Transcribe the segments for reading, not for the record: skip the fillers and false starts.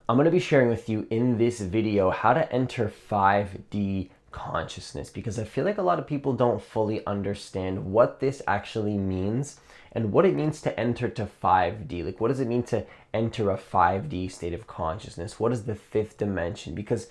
I'm going to be sharing with you in this video how to enter 5D consciousness, because I feel like a lot of people don't fully understand what this actually means and what it means to enter to 5D. Like, what does it mean to enter a 5D state of consciousness? What is the fifth dimension? Because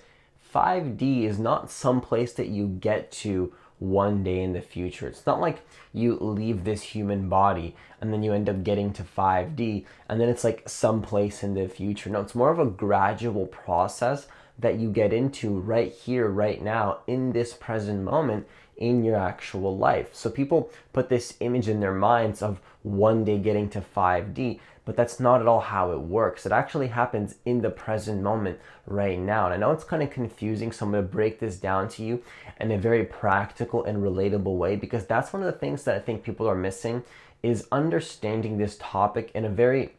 5D is not some place that you get to one day in the future. It's not like you leave this human body and then you end up getting to 5D and then it's like some place in the future. No, it's more of a gradual process that you get into right here, right now, in this present moment in your actual life. So people put this image in their minds of one day getting to 5D, but that's not at all how it works. It actually happens in the present moment right now. And I know it's kind of confusing, so I'm going to break this down to you in a very practical and relatable way, because that's one of the things that I think people are missing, is understanding this topic in a very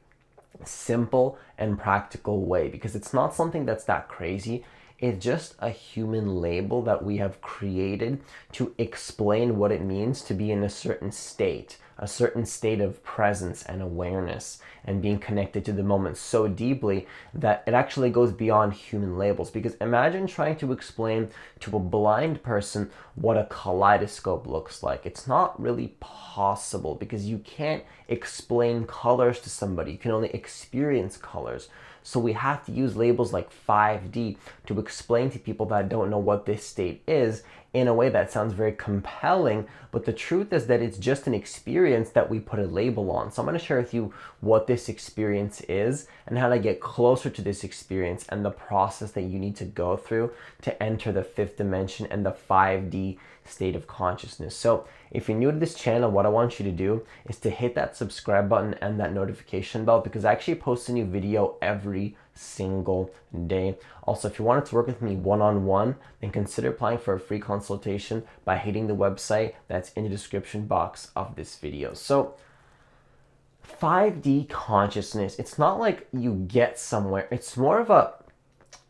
simple and practical way, because it's not something that's that crazy. It's just a human label that we have created to explain what it means to be in a certain state of presence and awareness and being connected to the moment so deeply that it actually goes beyond human labels. Because imagine trying to explain to a blind person what a kaleidoscope looks like. It's not really possible, because you can't explain colors to somebody. You can only experience colors. So we have to use labels like 5D to explain to people that don't know what this state is in a way that sounds very compelling, but the truth is that it's just an experience that we put a label on. So I'm going to share with you what this experience is and how to get closer to this experience and the process that you need to go through to enter the fifth dimension and the 5D state of consciousness. So if you're new to this channel, what I want you to do is to hit that subscribe button and that notification bell, because I actually post a new video every single day. Also, if you wanted to work with me one-on-one, then consider applying for a free consultation by hitting the website that's in the description box of this video. So 5D consciousness, it's not like you get somewhere. It's more of a,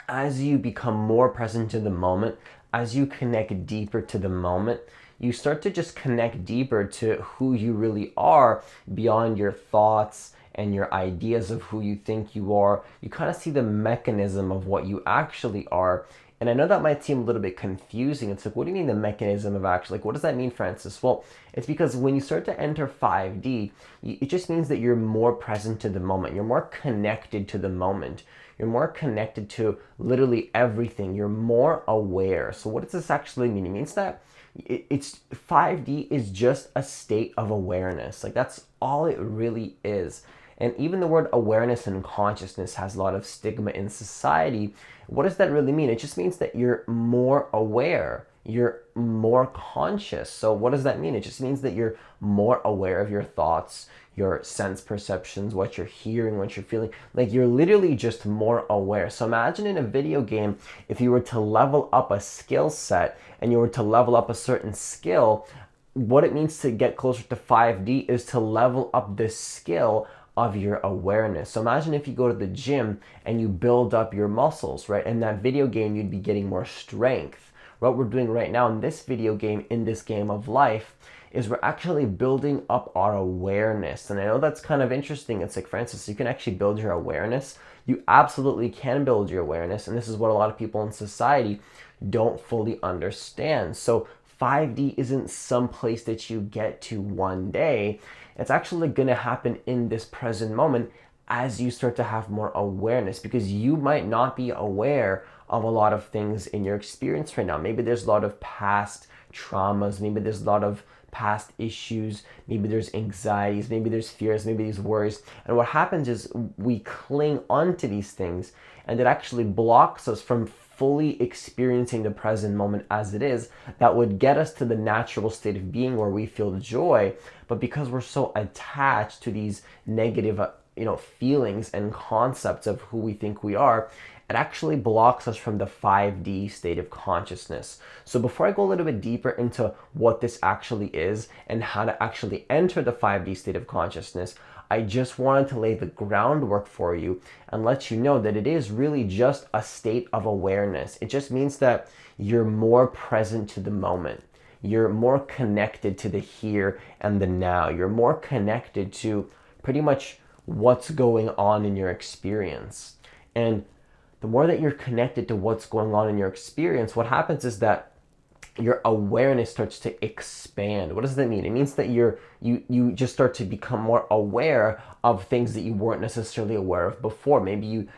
as you become more present to the moment, as you connect deeper to the moment, you start to just connect deeper to who you really are beyond your thoughts and your ideas of who you think you are. You kind of see the mechanism of what you actually are. And I know that might seem a little bit confusing. It's like, what do you mean the mechanism of actually? Like, what does that mean, Francis? Well, it's because when you start to enter 5D, it just means that you're more present to the moment. You're more connected to the moment. You're more connected to literally everything. You're more aware. So what does this actually mean? It means that it's 5D is just a state of awareness. Like, that's all it really is. And even the word awareness and consciousness has a lot of stigma in society. What does that really mean? It just means that you're more aware. You're more conscious. So what does that mean? It just means that you're more aware of your thoughts, your sense perceptions, what you're hearing, what you're feeling. Like, you're literally just more aware. So imagine in a video game, if you were to level up a skill set and you were to level up a certain skill, what it means to get closer to 5D is to level up the skill of your awareness. So imagine if you go to the gym and you build up your muscles, right? In that video game, you'd be getting more strength. What we're doing right now in this video game, in this game of life, is we're actually building up our awareness. And I know that's kind of interesting. It's like, Francis, you can actually build your awareness. You absolutely can build your awareness. And this is what a lot of people in society don't fully understand. So 5D isn't some place that you get to one day. It's actually going to happen in this present moment as you start to have more awareness, because you might not be aware of a lot of things in your experience right now. Maybe there's a lot of past traumas. Maybe there's a lot of past issues. Maybe there's anxieties. Maybe there's fears. Maybe there's worries. And what happens is we cling onto these things, and it actually blocks us from fully experiencing the present moment as it is. That would get us to the natural state of being where we feel joy. But because we're so attached to these negative feelings and concepts of who we think we are, it actually blocks us from the 5D state of consciousness. So before I go a little bit deeper into what this actually is and how to actually enter the 5D state of consciousness, I just wanted to lay the groundwork for you and let you know that it is really just a state of awareness. It just means that you're more present to the moment. You're more connected to the here and the now. You're more connected to pretty much what's going on in your experience. And the more that you're connected to what's going on in your experience, what happens is that your awareness starts to expand. What does that mean? It means that you just start to become more aware of things that you weren't necessarily aware of before. Maybe you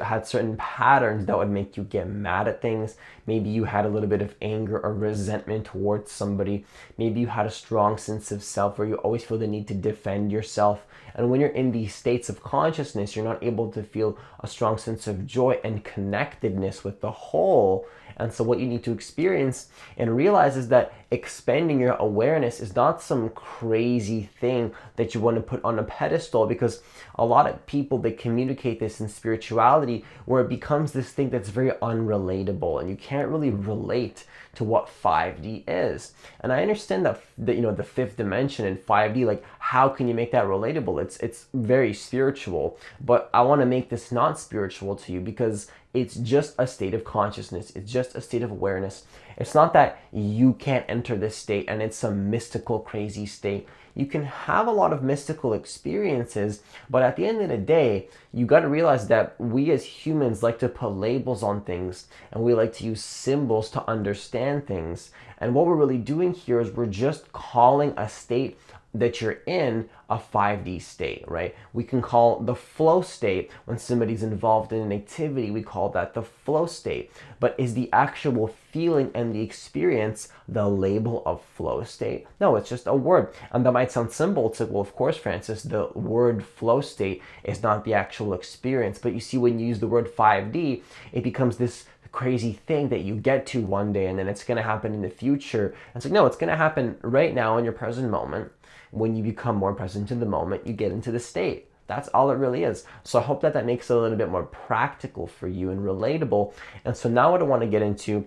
had certain patterns that would make you get mad at things. Maybe you had a little bit of anger or resentment towards somebody. Maybe you had a strong sense of self where you always feel the need to defend yourself. And when you're in these states of consciousness, you're not able to feel a strong sense of joy and connectedness with the whole. And so what you need to experience and realize is that expanding your awareness is not some crazy thing that you want to put on a pedestal, because a lot of people, they communicate this in spirituality where it becomes this thing that's very unrelatable and you can't really relate to what 5D is. And I understand that the fifth dimension in 5D, like how can you make that relatable? It's very spiritual, but I want to make this not spiritual to you because it's just a state of consciousness. It's just a state of awareness. It's not that you can't enter this state and it's some mystical, crazy state. You can have a lot of mystical experiences, but at the end of the day, you got to realize that we as humans like to put labels on things and we like to use symbols to understand things. And what we're really doing here is we're just calling a state that you're in a 5D state, right? We can call the flow state when somebody's involved in an activity, we call that the flow state. But is the actual feeling and the experience the label of flow state? No, it's just a word. And that might sound simple. It's like, well, of course, Francis, the word flow state is not the actual experience. But you see, when you use the word 5D, it becomes this crazy thing that you get to one day and then it's going to happen in the future. And it's like, no, it's going to happen right now in your present moment. When you become more present in the moment, you get into the state. That's all it really is. So I hope that that makes it a little bit more practical for you and relatable. And so now what I want to get into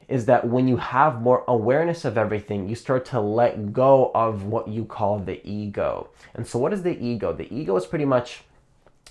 is that when you have more awareness of everything, you start to let go of what you call the ego. And so what is the ego? The ego is pretty much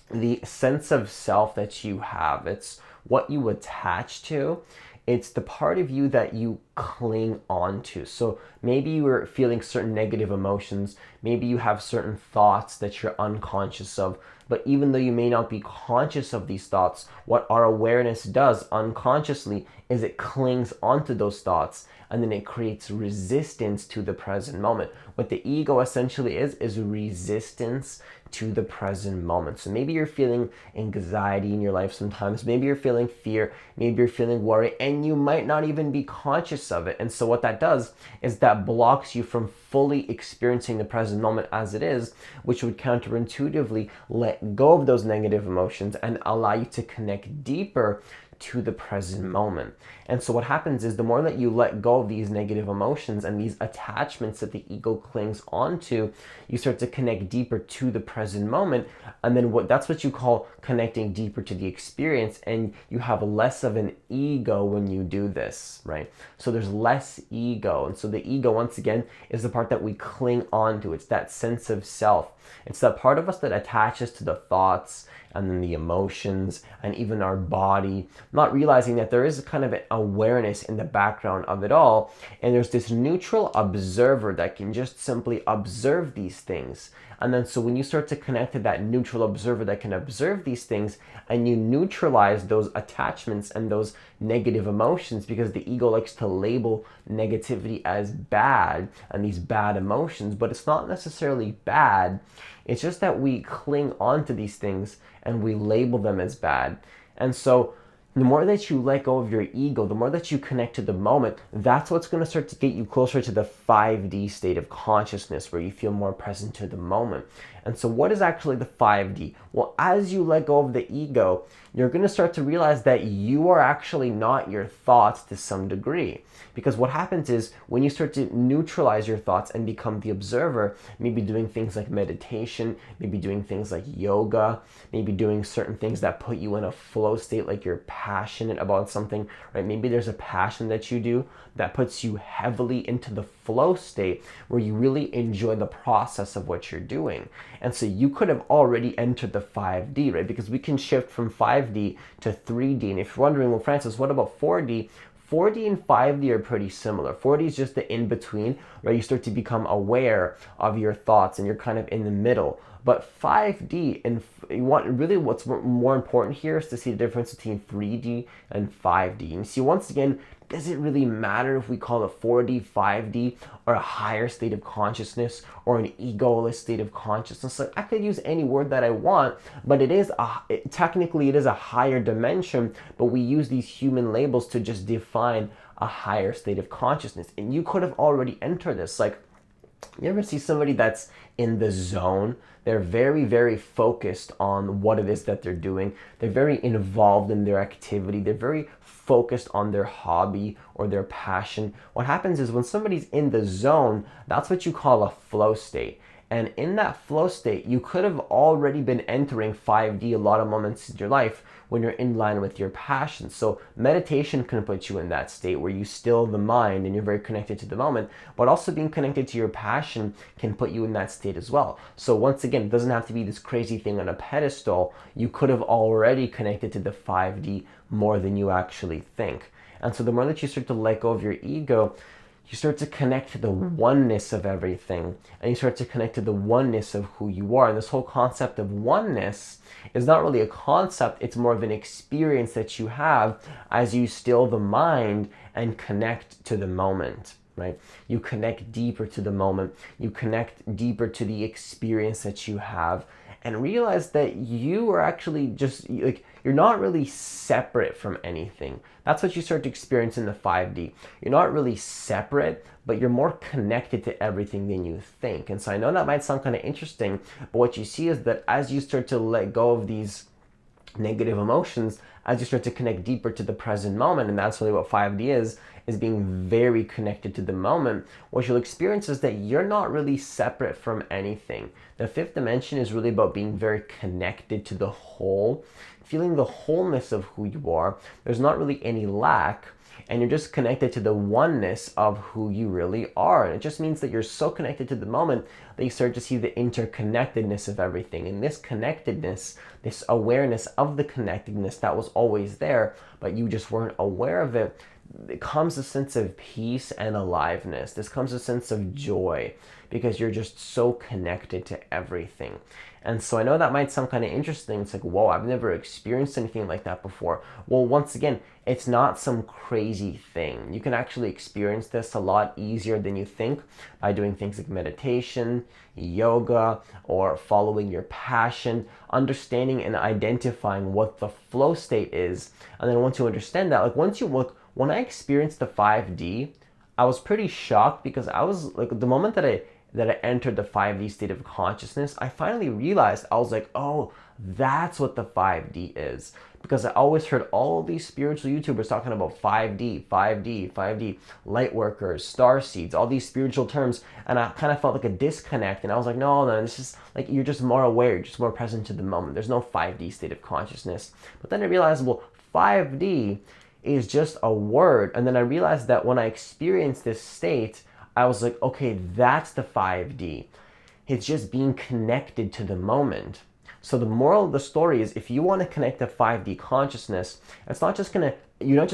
the sense of self that you have. It's what you attach to. It's the part of you that you cling on to. So maybe you are feeling certain negative emotions. Maybe you have certain thoughts that you're unconscious of. But even though you may not be conscious of these thoughts, what our awareness does unconsciously is it clings onto those thoughts and then it creates resistance to the present moment. What the ego essentially is resistance to the present moment. So maybe you're feeling anxiety in your life sometimes. Maybe you're feeling fear. Maybe you're feeling worry, and you might not even be conscious of it. And so what that does is that blocks you from fully experiencing the present moment as it is, which would counterintuitively let go of those negative emotions and allow you to connect deeper to the present moment. And so what happens is the more that you let go of these negative emotions and these attachments that the ego clings onto, you start to connect deeper to the present moment. And then that's what you call connecting deeper to the experience. And you have less of an ego when you do this, right? So there's less ego. And so the ego, once again, is the part that we cling onto. It's that sense of self. It's that part of us that attaches to the thoughts and then the emotions and even our body, not realizing that there is a kind of an awareness in the background of it all. And there's this neutral observer that can just simply observe these things. And then so when you start to connect to that neutral observer that can observe these things and you neutralize those attachments and those negative emotions, because the ego likes to label negativity as bad and these bad emotions, but it's not necessarily bad. It's just that we cling on to these things and we label them as bad. And so the more that you let go of your ego, the more that you connect to the moment, that's what's going to start to get you closer to the 5D state of consciousness where you feel more present to the moment. And so what is actually the 5D? Well, as you let go of the ego, you're going to start to realize that you are actually not your thoughts to some degree. Because what happens is when you start to neutralize your thoughts and become the observer, maybe doing things like meditation, maybe doing things like yoga, maybe doing certain things that put you in a flow state, like you're passionate about something, right? Maybe there's a passion that you do that puts you heavily into the flow state where you really enjoy the process of what you're doing. And so you could have already entered the 5D, right? Because we can shift from 5D to 3D. And if you're wondering, well, Francis, what about 4D? 4D and 5D are pretty similar. 4D is just the in-between where you start to become aware of your thoughts and you're kind of in the middle. But 5D and what's more important here is to see the difference between 3D and 5D. And see, once again, does it really matter if we call it 4D, 5D, or a higher state of consciousness, or an egoless state of consciousness? Like, I could use any word that I want, but technically it is a higher dimension, but we use these human labels to just define a higher state of consciousness. And you could have already entered this. Like, you ever see somebody that's in the zone? They're very, very focused on what it is that they're doing. They're very involved in their activity. They're very focused on their hobby or their passion. What happens is when somebody's in the zone, that's what you call a flow state. And in that flow state, you could have already been entering 5D a lot of moments in your life when you're in line with your passion. So meditation can put you in that state where you still the mind and you're very connected to the moment, but also being connected to your passion can put you in that state as well. So once again, it doesn't have to be this crazy thing on a pedestal. You could have already connected to the 5D more than you actually think. And so the more that you start to let go of your ego, you start to connect to the oneness of everything, and you start to connect to the oneness of who you are. And this whole concept of oneness is not really a concept, it's more of an experience that you have as you still the mind and connect to the moment, right? You connect deeper to the moment, you connect deeper to the experience that you have, and realize that you are actually just like, you're not really separate from anything. That's what you start to experience in the 5D. You're not really separate, but you're more connected to everything than you think. And so I know that might sound kind of interesting, but what you see is that as you start to let go of these negative emotions, as you start to connect deeper to the present moment, and that's really what 5D is being very connected to the moment, what you'll experience is that you're not really separate from anything. The fifth dimension is really about being very connected to the whole, feeling the wholeness of who you are. There's not really any lack, and you're just connected to the oneness of who you really are. And it just means that you're so connected to the moment that you start to see the interconnectedness of everything. And this connectedness, this awareness of the connectedness that was always there, but you just weren't aware of it, it comes a sense of peace and aliveness. This comes a sense of joy because you're just so connected to everything. And so I know that might sound kind of interesting. It's like, whoa, I've never experienced anything like that before. Well, once again, it's not some crazy thing. You can actually experience this a lot easier than you think by doing things like meditation, yoga, or following your passion, understanding and identifying what the flow state is. And then once you understand that, like when I experienced the 5D, I was pretty shocked because I was like, the moment that I entered the 5D state of consciousness, I finally realized, I was like, oh, that's what the 5D is. Because I always heard all these spiritual YouTubers talking about 5D, 5D, 5D, light workers, star seeds, all these spiritual terms. And I kind of felt like a disconnect. And I was like, no, this is like, you're just more aware, you're just more present to the moment. There's no 5D state of consciousness. But then I realized, well, 5D is just a word. And then I realized that when I experienced this state, I was like, okay, that's the 5D. It's just being connected to the moment. So the moral of the story is, if you want to connect to 5D consciousness, you're not just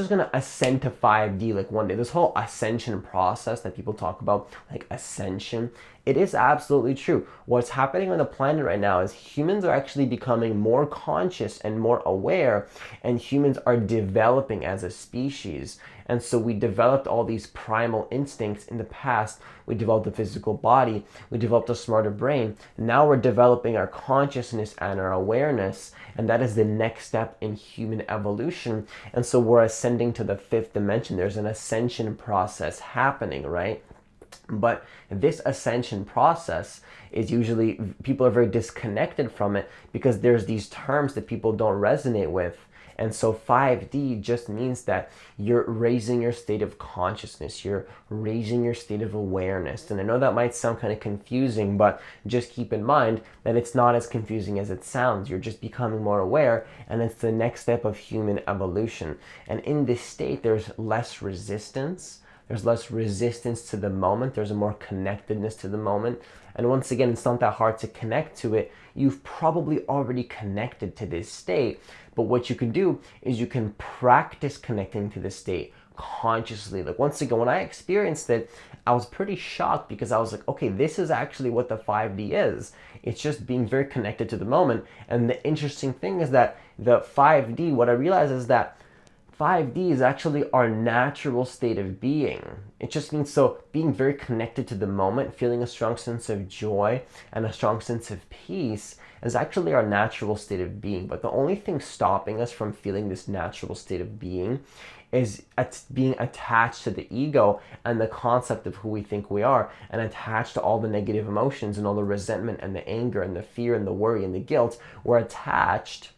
gonna ascend to 5D like one day. This whole ascension process that people talk about, like ascension, it is absolutely true. What's happening on the planet right now is humans are actually becoming more conscious and more aware, and humans are developing as a species. And so we developed all these primal instincts in the past. We developed a physical body, we developed a smarter brain. Now we're developing our consciousness and our awareness, and that is the next step in human evolution. And so we're ascending to the fifth dimension. There's an ascension process happening, right? But this ascension process is usually, people are very disconnected from it because there's these terms that people don't resonate with. And so 5D just means that you're raising your state of consciousness, you're raising your state of awareness. And I know that might sound kind of confusing, but just keep in mind that it's not as confusing as it sounds. You're just becoming more aware, and it's the next step of human evolution. And in this state, there's less resistance. There's less resistance to the moment. There's a more connectedness to the moment. And once again, it's not that hard to connect to it. You've probably already connected to this state. But what you can do is you can practice connecting to this state. consciously. Like once again, when I experienced it, I was pretty shocked because I was like, okay, this is actually what the 5D is. It's just being very connected to the moment. And the interesting thing is that the 5D, what I realized is that 5D is actually our natural state of being. It just means so being very connected to the moment, feeling a strong sense of joy and a strong sense of peace is actually our natural state of being. But the only thing stopping us from feeling this natural state of being is being attached to the ego and the concept of who we think we are, and attached to all the negative emotions and all the resentment and the anger and the fear and the worry and the guilt. We're attached.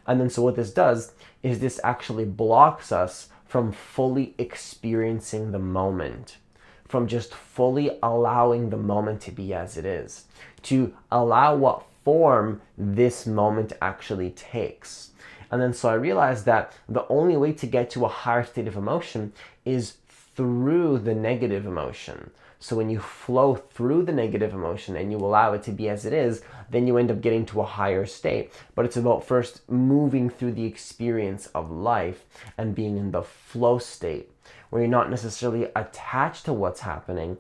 And then so what this does is this actually blocks us from fully experiencing the moment, from just fully allowing the moment to be as it is, to allow what form this moment actually takes. And then so I realized that the only way to get to a higher state of emotion is through the negative emotion. So when you flow through the negative emotion and you allow it to be as it is, then you end up getting to a higher state. But it's about first moving through the experience of life and being in the flow state, where you're not necessarily attached to what's happening,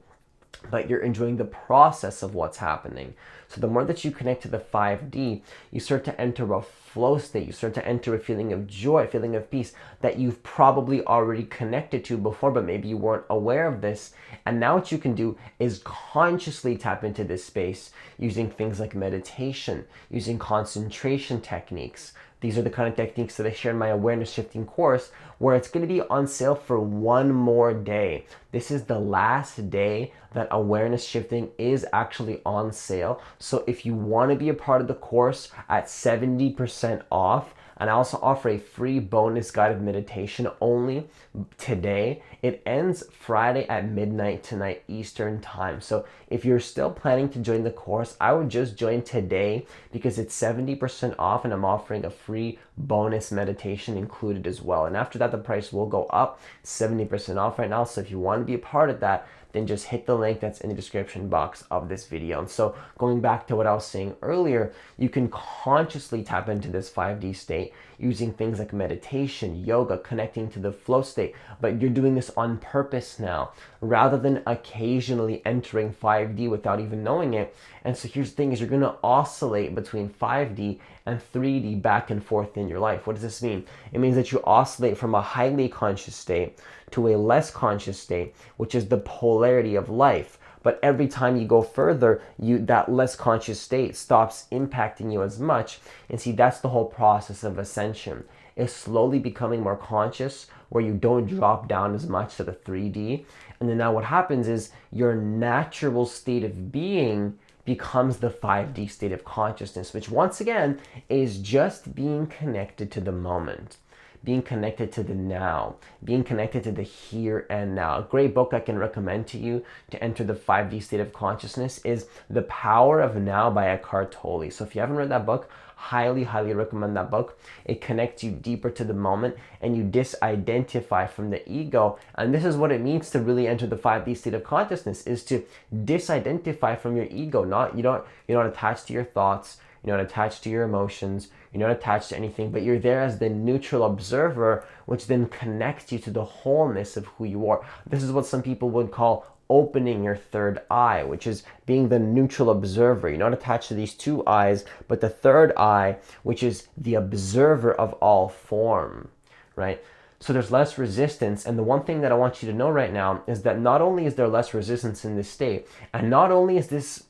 but you're enjoying the process of what's happening. So the more that you connect to the 5D, you start to enter a flow state. You start to enter a feeling of joy, a feeling of peace that you've probably already connected to before, but maybe you weren't aware of this. And now what you can do is consciously tap into this space using things like meditation, using concentration techniques. These are the kind of techniques that I share in my awareness shifting course, where it's going to be on sale for one more day. This is the last day that awareness shifting is actually on sale. So if you want to be a part of the course at 70% off, and I also offer a free bonus guided meditation only today. It ends Friday at midnight tonight Eastern time. So if you're still planning to join the course, I would just join today because it's 70% off, and I'm offering a free bonus meditation included as well. And after that, the price will go up, 70% off right now. So if you want to be a part of that, then just hit the link that's in the description box of this video. And so going back to what I was saying earlier, you can consciously tap into this 5D state using things like meditation, yoga, connecting to the flow state, but you're doing this on purpose now, rather than occasionally entering 5D without even knowing it. And so here's the thing, is you're gonna oscillate between 5D and 3D back and forth in your life. What does this mean? It means that you oscillate from a highly conscious state to a less conscious state, which is the polarity of life. But every time you go further, that less conscious state stops impacting you as much. And see, that's the whole process of ascension, is slowly becoming more conscious, where you don't drop down as much to the 3D. And then now what happens is your natural state of being becomes the 5D state of consciousness, which once again is just being connected to the moment, being connected to the now, being connected to the here and now. A great book I can recommend to you to enter the 5D state of consciousness is The Power of Now by Eckhart Tolle. So if you haven't read that book, highly, highly recommend that book. It connects you deeper to the moment, and you disidentify from the ego. And this is what it means to really enter the 5D state of consciousness, is to disidentify from your ego. You're not attached to your thoughts, you're not attached to your emotions, you're not attached to anything, but you're there as the neutral observer, which then connects you to the wholeness of who you are. This is what some people would call opening your third eye, which is being the neutral observer. You're not attached to these two eyes, but the third eye, which is the observer of all form, right? So there's less resistance. And the one thing that I want you to know right now is that not only is there less resistance in this state, and not only is this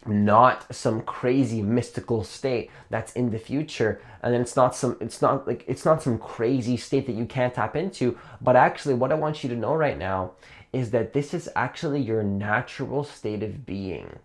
not some crazy mystical state that's in the future, and then it's not some crazy state that you can't tap into, but actually what I want you to know right now is that this is actually your natural state of being.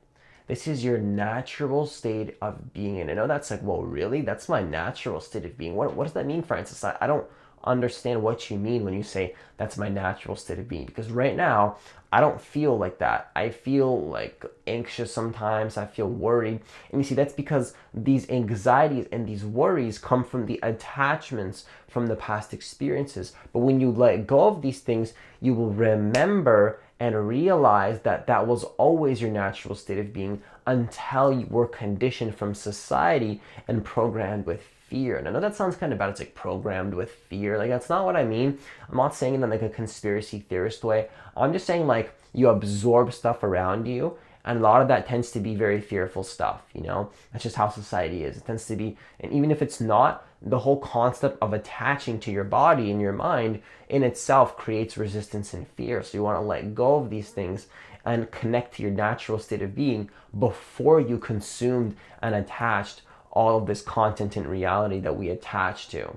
This is your natural state of being. And I know that's like, well, really? That's my natural state of being. What does that mean, Francis? I don't understand what you mean when you say that's my natural state of being, because right now I don't feel like that. I feel like anxious sometimes. I feel worried. And you see, that's because these anxieties and these worries come from the attachments from the past experiences. But when you let go of these things, you will remember and realize that that was always your natural state of being, until you were conditioned from society and programmed with fear. And I know that sounds kind of bad. It's like programmed with fear. Like, that's not what I mean. I'm not saying it in like a conspiracy theorist way. I'm just saying like you absorb stuff around you, and a lot of that tends to be very fearful stuff, you know? That's just how society is. It tends to be, and even if it's not, the whole concept of attaching to your body and your mind in itself creates resistance and fear. So you want to let go of these things and connect to your natural state of being before you consumed and attached all of this content and reality that we attach to.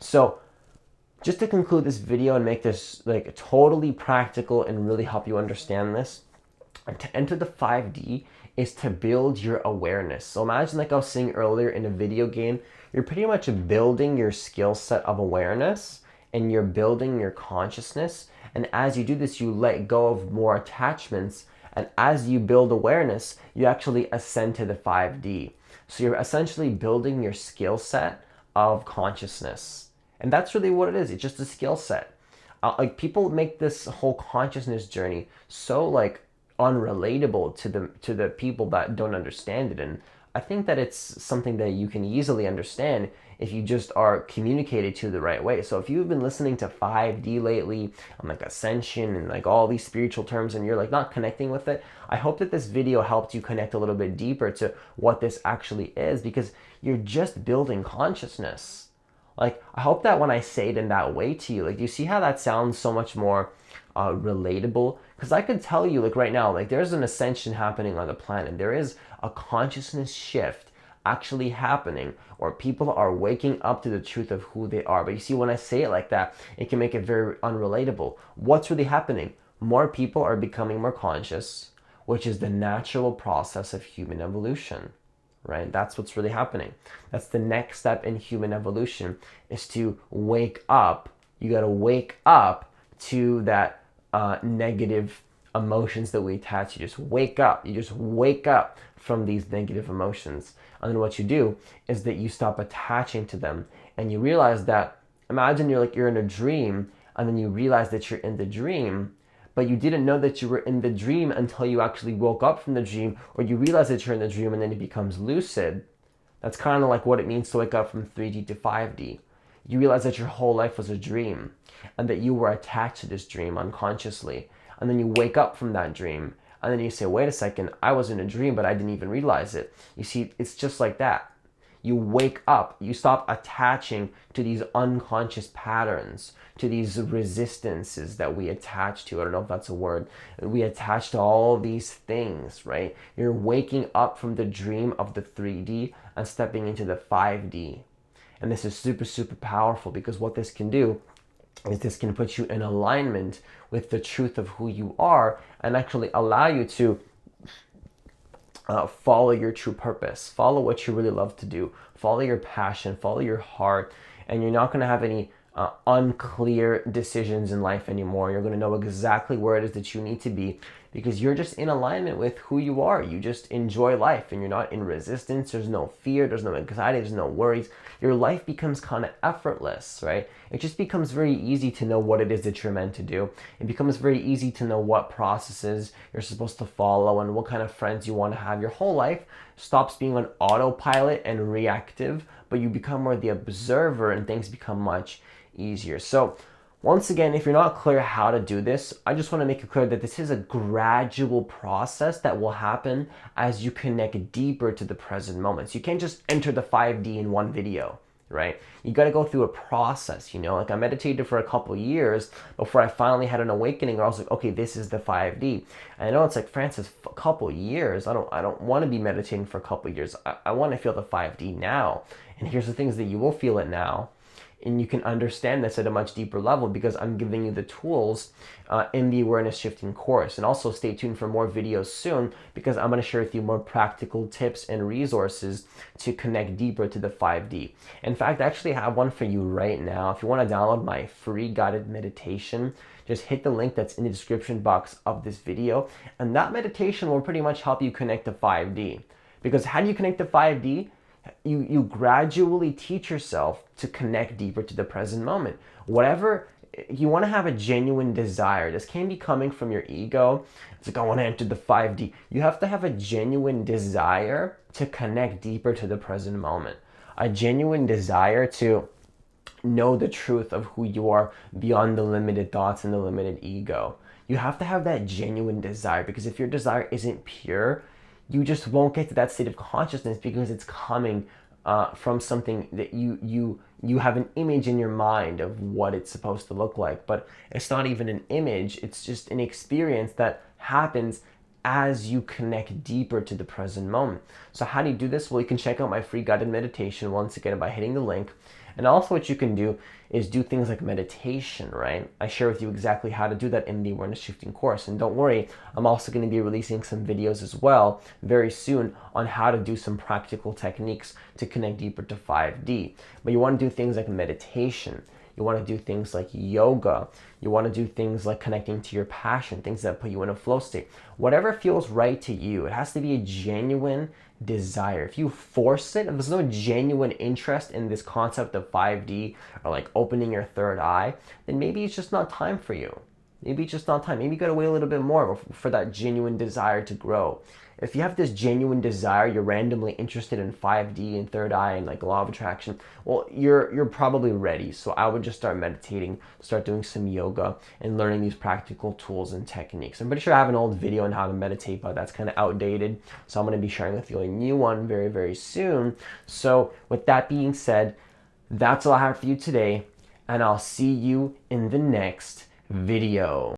So just to conclude this video and make this like totally practical and really help you understand this, to enter the 5D is to build your awareness. So imagine, like I was saying earlier, in a video game, you're pretty much building your skill set of awareness and you're building your consciousness. And as you do this, you let go of more attachments. And as you build awareness, you actually ascend to the 5D. So you're essentially building your skill set of consciousness. And that's really what it is. It's just a skill set. Like, people make this whole consciousness journey so like unrelatable to the people that don't understand it. And I think that it's something that you can easily understand if you just are communicated to the right way. So if you've been listening to 5D lately, like Ascension and like all these spiritual terms, and you're like not connecting with it, I hope that this video helped you connect a little bit deeper to what this actually is, because you're just building consciousness. Like, I hope that when I say it in that way to you, like, you see how that sounds so much more relatable? Because I could tell you, like, right now, like, there's an ascension happening on the planet. There is a consciousness shift actually happening, or people are waking up to the truth of who they are. But you see, when I say it like that, it can make it very unrelatable. What's really happening? More people are becoming more conscious, which is the natural process of human evolution, right? That's what's really happening. That's the next step in human evolution, is to wake up. You got to wake up to that negative emotions that we attach. You just wake up. You just wake up from these negative emotions. And then what you do is that you stop attaching to them, and you realize that, imagine you're in a dream, and then you realize that you're in the dream, but you didn't know that you were in the dream until you actually woke up from the dream, or you realize that you're in the dream and then it becomes lucid. That's kind of like what it means to wake up from 3D to 5D. You realize that your whole life was a dream and that you were attached to this dream unconsciously. And then you wake up from that dream, and then you say, wait a second, I was in a dream, but I didn't even realize it. You see, it's just like that. You wake up, you stop attaching to these unconscious patterns, to these resistances that we attach to. I don't know if that's a word. We attach to all these things, right? You're waking up from the dream of the 3D and stepping into the 5D. And this is super, super powerful, because what this can do is this can put you in alignment with the truth of who you are, and actually allow you to follow your true purpose, follow what you really love to do, follow your passion, follow your heart, and you're not going to have any unclear decisions in life anymore. You're going to know exactly where it is that you need to be, because you're just in alignment with who you are. You just enjoy life, and you're not in resistance. There's no fear, there's no anxiety, there's no worries. Your life becomes kind of effortless, right? It just becomes very easy to know what it is that you're meant to do. It becomes very easy to know what processes you're supposed to follow and what kind of friends you want to have. Your whole life stops being on autopilot and reactive, but you become more the observer, and things become much easier. So once again, if you're not clear how to do this, I just want to make it clear that this is a gradual process that will happen as you connect deeper to the present moment. So you can't just enter the 5D in one video, right? You got to go through a process, you know? Like, I meditated for a couple years before I finally had an awakening where I was like, okay, this is the 5D. And I know it's like, Francis, a couple years. I don't want to be meditating for a couple years. I want to feel the 5D now. And here's the things that you will feel it now. And you can understand this at a much deeper level, because I'm giving you the tools in the Awareness Shifting course. And also stay tuned for more videos soon, because I'm going to share with you more practical tips and resources to connect deeper to the 5D. In fact, I actually have one for you right now. If you want to download my free guided meditation, just hit the link that's in the description box of this video. And that meditation will pretty much help you connect to 5D. Because how do you connect to 5D? You gradually teach yourself to connect deeper to the present moment. Whatever, you want to have a genuine desire. This can't be coming from your ego. It's like, I want to enter the 5D. You have to have a genuine desire to connect deeper to the present moment. a genuine desire to know the truth of who you are beyond the limited thoughts and the limited ego. You have to have that genuine desire, because if your desire isn't pure, you just won't get to that state of consciousness, because it's coming from something that you have an image in your mind of what it's supposed to look like, but it's not even an image. It's just an experience that happens as you connect deeper to the present moment. So how do you do this? Well, you can check out my free guided meditation once again by hitting the link. And also what you can do is do things like meditation, right? I share with you exactly how to do that in the awareness shifting course. And don't worry, I'm also going to be releasing some videos as well very soon on how to do some practical techniques to connect deeper to 5D. But you want to do things like meditation. You want to do things like yoga. You want to do things like connecting to your passion, things that put you in a flow state. Whatever feels right to you. It has to be a genuine desire. If you force it, if there's no genuine interest in this concept of 5D or like opening your third eye, then maybe it's just not time for you. Maybe it's just not time. Maybe you gotta wait a little bit more for that genuine desire to grow. If you have this genuine desire, you're randomly interested in 5D and third eye and like law of attraction, well, you're probably ready. So I would just start meditating, start doing some yoga and learning these practical tools and techniques. I'm pretty sure I have an old video on how to meditate, but that's kind of outdated. So I'm going to be sharing with you a new one very, very soon. So with that being said, that's all I have for you today, and I'll see you in the next video.